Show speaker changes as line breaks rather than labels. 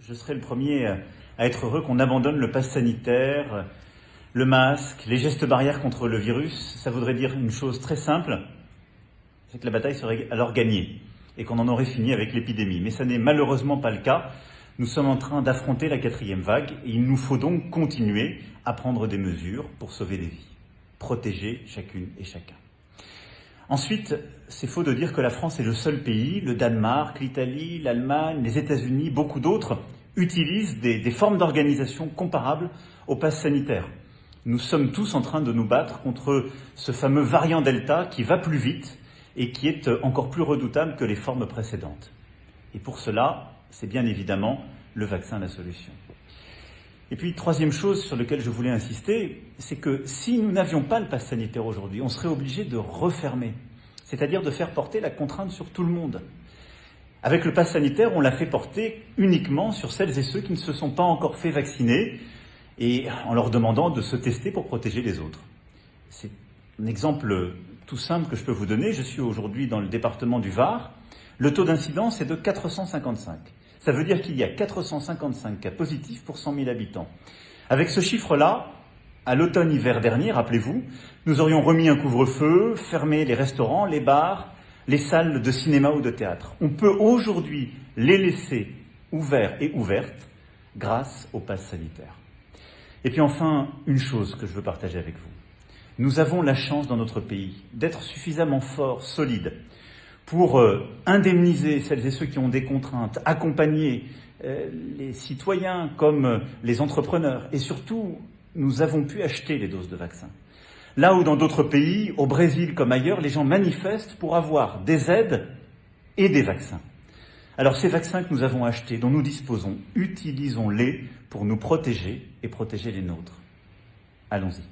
je serai le premier à être heureux qu'on abandonne le pass sanitaire, le masque, les gestes barrières contre le virus. Ça voudrait dire une chose très simple, c'est que la bataille serait alors gagnée et qu'on en aurait fini avec l'épidémie. Mais ça n'est malheureusement pas le cas. Nous sommes en train d'affronter la 4e vague et il nous faut donc continuer à prendre des mesures pour sauver des vies, protéger chacune et chacun. Ensuite, c'est faux de dire que la France est le seul pays. Le Danemark, l'Italie, l'Allemagne, les États-Unis, beaucoup d'autres utilisent des formes d'organisation comparables au pass sanitaire. Nous sommes tous en train de nous battre contre ce fameux variant Delta qui va plus vite et qui est encore plus redoutable que les formes précédentes. Et pour cela, c'est bien évidemment le vaccin la solution. Et puis, troisième chose sur laquelle je voulais insister, c'est que si nous n'avions pas le pass sanitaire aujourd'hui, on serait obligé de refermer, c'est-à-dire de faire porter la contrainte sur tout le monde. Avec le pass sanitaire, on l'a fait porter uniquement sur celles et ceux qui ne se sont pas encore fait vacciner et en leur demandant de se tester pour protéger les autres. C'est un exemple tout simple que je peux vous donner. Je suis aujourd'hui dans le département du Var. Le taux d'incidence est de 455. Ça veut dire qu'il y a 455 cas positifs pour 100 000 habitants. Avec ce chiffre-là, à l'automne-hiver dernier, rappelez-vous, nous aurions remis un couvre-feu, fermé les restaurants, les bars, les salles de cinéma ou de théâtre. On peut aujourd'hui les laisser ouverts et ouvertes grâce au pass sanitaire. Et puis enfin, une chose que je veux partager avec vous. Nous avons la chance dans notre pays d'être suffisamment forts, solides, pour indemniser celles et ceux qui ont des contraintes, accompagner les citoyens comme les entrepreneurs. Et surtout, nous avons pu acheter les doses de vaccins. Là où dans d'autres pays, au Brésil comme ailleurs, les gens manifestent pour avoir des aides et des vaccins. Alors ces vaccins que nous avons achetés, dont nous disposons, utilisons-les pour nous protéger et protéger les nôtres. Allons-y.